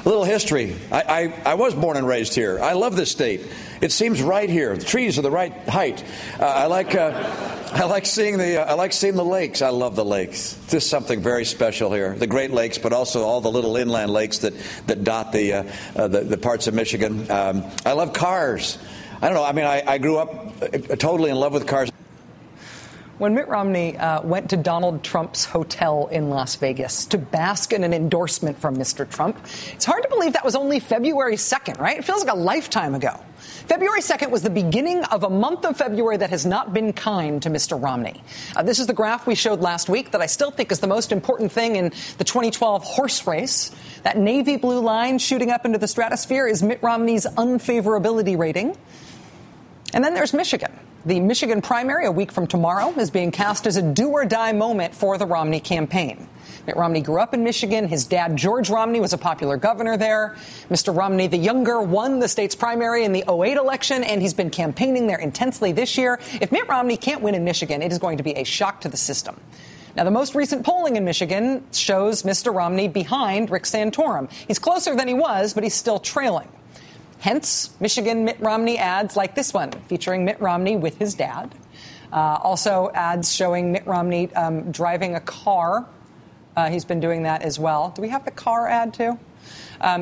little history. I was born and raised here. I love this state. It seems right here. The trees are the right height. I like seeing the lakes. I love the lakes. There's something very special here. The Great Lakes, but also all the little inland lakes that dot the parts of Michigan. I love cars. I don't know. I mean, I grew up totally in love with cars. When Mitt Romney went to Donald Trump's hotel in Las Vegas to bask in an endorsement from Mr. Trump, it's hard to believe that was only February 2nd, right? It feels like a lifetime ago. February 2nd was the beginning of a month of February that has not been kind to Mr. Romney. This is the graph we showed last week that I still think is the most important thing in the 2012 horse race. That navy blue line shooting up into the stratosphere is Mitt Romney's unfavorability rating. And then there's Michigan. The Michigan primary, a week from tomorrow, is being cast as a do-or-die moment for the Romney campaign. Mitt Romney grew up in Michigan. His dad, George Romney, was a popular governor there. Mr. Romney, the younger, won the state's primary in the 2008 election, and he's been campaigning there intensely this year. If Mitt Romney can't win in Michigan, it is going to be a shock to the system. Now, the most recent polling in Michigan shows Mr. Romney behind Rick Santorum. He's closer than he was, but he's still trailing. Hence, Michigan Mitt Romney ads like this one, featuring Mitt Romney with his dad. Also, ads showing Mitt Romney driving a car. He's been doing that as well. Do we have the car ad, too?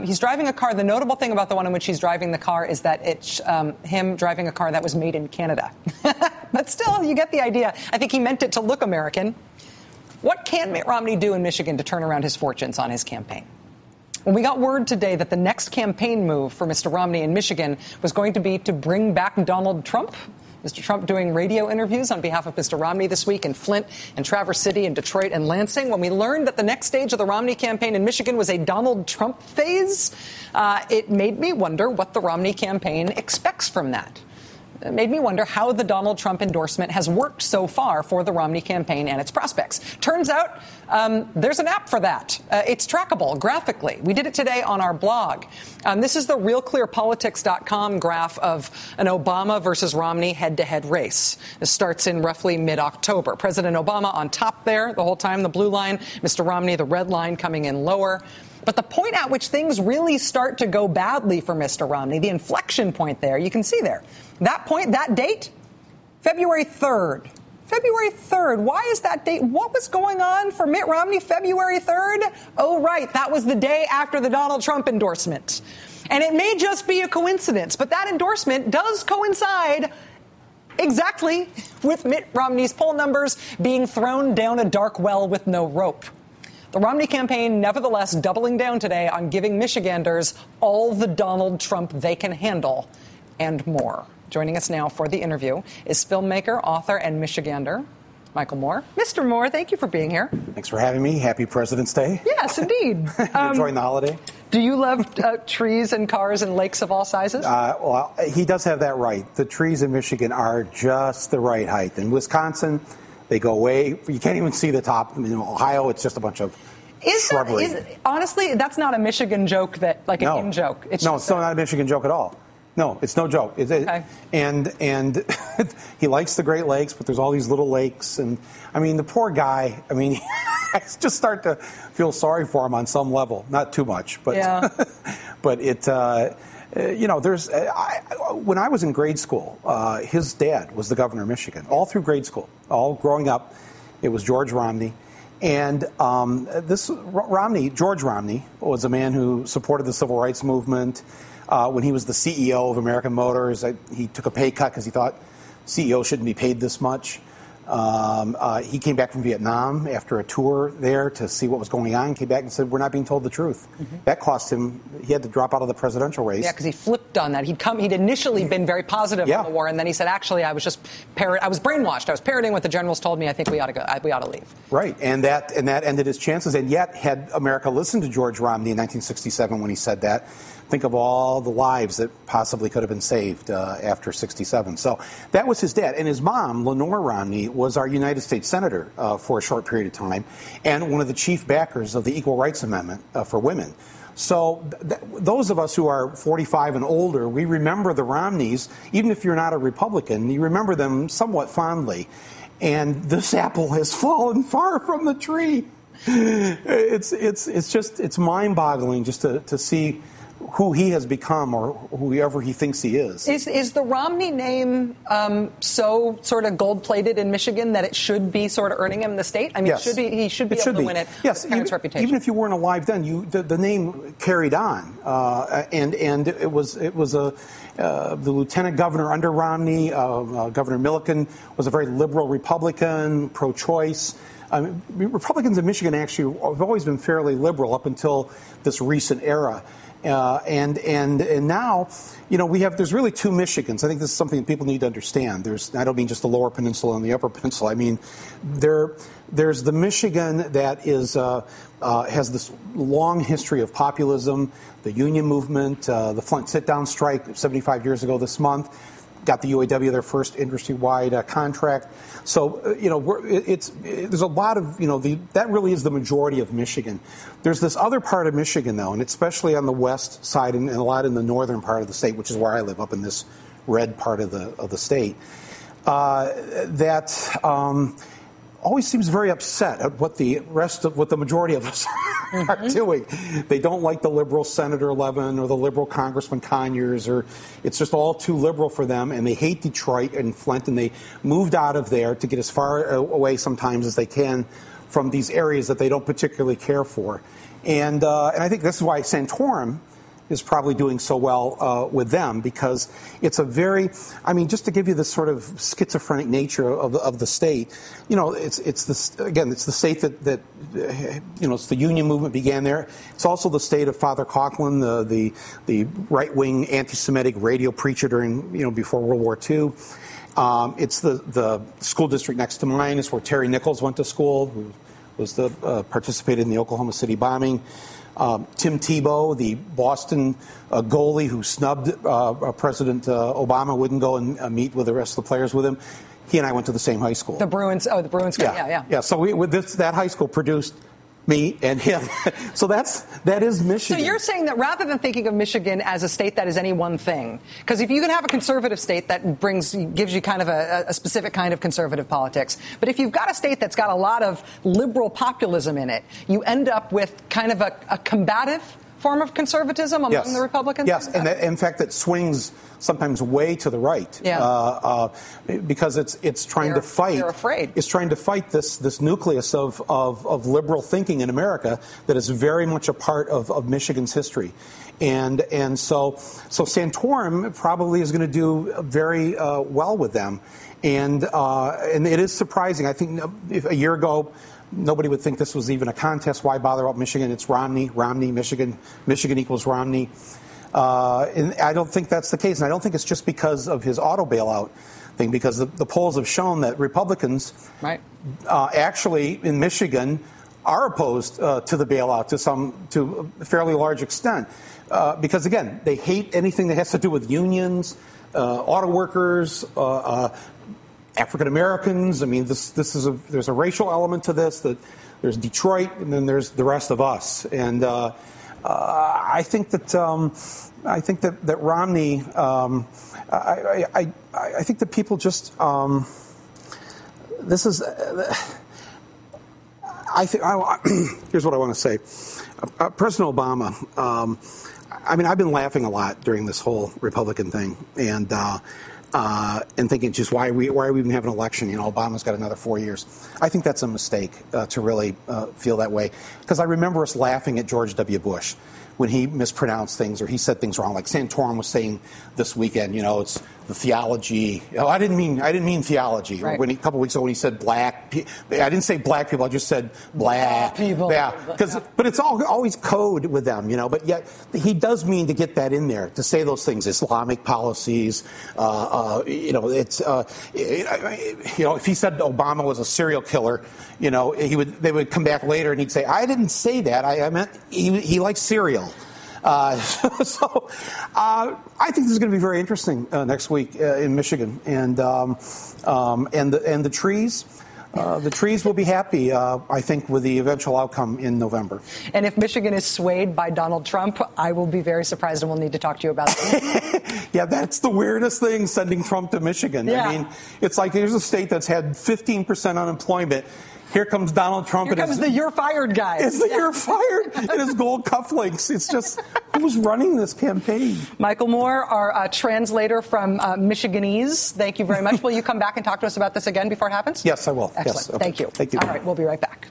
He's driving a car. The notable thing about the one in which he's driving the car is that it's him driving a car that was made in Canada. But still, you get the idea. I think he meant it to look American. What can Mitt Romney do in Michigan to turn around his fortunes on his campaign? When we got word today that the next campaign move for Mr. Romney in Michigan was going to be to bring back Donald Trump, Mr. Trump doing radio interviews on behalf of Mr. Romney this week in Flint and Traverse City and Detroit and Lansing. When we learned that the next stage of the Romney campaign in Michigan was a Donald Trump phase, it made me wonder what the Romney campaign expects from that. It made me wonder how the Donald Trump endorsement has worked so far for the Romney campaign and its prospects. Turns out there's an app for that. It's trackable graphically. We did it today on our blog. This is the RealClearPolitics.com graph of an Obama versus Romney head-to-head race. This starts in roughly mid-October. President Obama on top there the whole time, the blue line. Mr. Romney, the red line, coming in lower. But the point at which things really start to go badly for Mr. Romney, the inflection point there, you can see there. That point, that date, February 3rd. February 3rd. Why is that date? What was going on for Mitt Romney February 3rd? Oh, right. That was the day after the Donald Trump endorsement. And it may just be a coincidence, but that endorsement does coincide exactly with Mitt Romney's poll numbers being thrown down a dark well with no rope. The Romney campaign, nevertheless, doubling down today on giving Michiganders all the Donald Trump they can handle and more. Joining us now for the interview is filmmaker, author, and Michigander, Michael Moore. Mr. Moore, thank you for being here. Thanks for having me. Happy President's Day. Yes, indeed. Enjoying the holiday? Do you love trees and cars and lakes of all sizes? Well, he does have that right. The trees in Michigan are just the right height. In Wisconsin, they go way. You can't even see the top. In Ohio, it's just a bunch of shrubbery. Honestly, that's not a Michigan joke, in joke. It's not a Michigan joke at all. No, it's no joke. Okay. And he likes the Great Lakes, but there's all these little lakes. And, I mean, the poor guy, I mean, I just start to feel sorry for him on some level. Not too much, but yeah. But it, when I was in grade school, his dad was the governor of Michigan, all through grade school, all growing up. It was George Romney. And George Romney, was a man who supported the civil rights movement. When he was the CEO of American Motors, he took a pay cut because he thought CEOs shouldn't be paid this much. He came back from Vietnam after a tour there to see what was going on, came back and said, we're not being told the truth. Mm-hmm. That cost him, he had to drop out of the presidential race. Yeah, because he flipped on that. He'd initially been very positive on the war, and then he said, actually, I was brainwashed. I was parroting what the generals told me. I think we ought to leave. Right, and that ended his chances. And yet, had America listened to George Romney in 1967 when he said that, think of all the lives that possibly could have been saved after 67. So that was his dad. And his mom, Lenore Romney, was our United States Senator for a short period of time and one of the chief backers of the Equal Rights Amendment for women. So those of us who are 45 and older, we remember the Romneys, even if you're not a Republican, you remember them somewhat fondly. And this apple has fallen far from the tree. It's mind-boggling just to see who he has become or whoever he thinks he is. Is the Romney name so sort of gold-plated in Michigan that it should be sort of earning him the state? I mean, yes. he should be able to win it. Yes, even if you weren't alive then, the name carried on, and it was the lieutenant governor under Romney, Governor Milliken, was a very liberal Republican, pro-choice. Republicans in Michigan actually have always been fairly liberal up until this recent era. And now, there's really two Michigans. I think this is something that people need to understand. I don't mean just the Lower Peninsula and the Upper Peninsula. I mean, there's the Michigan that has this long history of populism, the union movement, the Flint sit-down strike 75 years ago this month. Got the UAW their first industry-wide contract. So, there's a lot of, that really is the majority of Michigan. There's this other part of Michigan, though, and especially on the west side and a lot in the northern part of the state, which is where I live, up in this red part of the state, that always seems very upset at what the majority of us are doing. They don't like the liberal Senator Levin or the liberal Congressman Conyers, or it's just all too liberal for them, and they hate Detroit and Flint, and they moved out of there to get as far away sometimes as they can from these areas that they don't particularly care for. And I think this is why Santorum is probably doing so well with them, because it's just to give you this sort of schizophrenic nature of the state, it's the state that it's the union movement began there. It's also the state of Father Coughlin, the right-wing anti-Semitic radio preacher before World War II. It's the school district next to mine. It's where Terry Nichols went to school, who was participated in the Oklahoma City bombing. Tim Tebow, the Boston goalie who snubbed President Obama, wouldn't go and meet with the rest of the players with him. He and I went to the same high school. The Bruins. Oh, the Bruins. Yeah. So that high school produced me and him. So that is Michigan. So you're saying that rather than thinking of Michigan as a state that is any one thing, because if you can have a conservative state that gives you kind of a specific kind of conservative politics, but if you've got a state that's got a lot of liberal populism in it, you end up with kind of a combative form of conservatism among the Republicans? Yes, and in fact, that swings sometimes way to the right, because it's trying to fight. They're afraid. It's trying to fight this nucleus of liberal thinking in America that is very much a part of Michigan's history, and so Santorum probably is going to do very well with them, and it is surprising. I think if a year ago, nobody would think this was even a contest. Why bother about Michigan? It's Romney, Michigan equals Romney. And I don't think that's the case. And I don't think it's just because of his auto bailout thing, because the polls have shown that Republicans actually in Michigan are opposed to the bailout to a fairly large extent. Because, again, they hate anything that has to do with unions, auto workers, African Americans. I mean, there's a racial element to this. That there's Detroit, and then there's the rest of us. And I think that Romney. I think that people just. This is. Here's what I want to say. President Obama. I've been laughing a lot during this whole Republican thing, and thinking just why are we even having an election? Obama's got another 4 years. I think that's a mistake to really feel that way, because I remember us laughing at George W. Bush when he mispronounced things or he said things wrong. Like Santorum was saying this weekend, it's the theology. I didn't mean theology. Right. When a couple weeks ago when he said black, I didn't say black people. I just said black people. Yeah, but it's always code with them, But yet he does mean to get that in there, to say those things, Islamic policies. It's if he said Obama was a serial killer, they would come back later and he'd say, I didn't say that. I meant he likes cereal. I think this is going to be very interesting next week in Michigan, and the trees. The trees will be happy, I think, with the eventual outcome in November. And if Michigan is swayed by Donald Trump, I will be very surprised, and we'll need to talk to you about that. Yeah, that's the weirdest thing, sending Trump to Michigan. Yeah. I mean, it's like there's a state that's had 15% unemployment. Here comes Donald Trump. Here comes the "you're fired" guy. It's the "you're fired" and his gold cufflinks. It's just, who's running this campaign? Michael Moore, our translator from Michiganese. Thank you very much. Will you come back and talk to us about this again before it happens? Yes, I will. Excellent. Yes. Okay. Thank you. Thank you. All right, we'll be right back.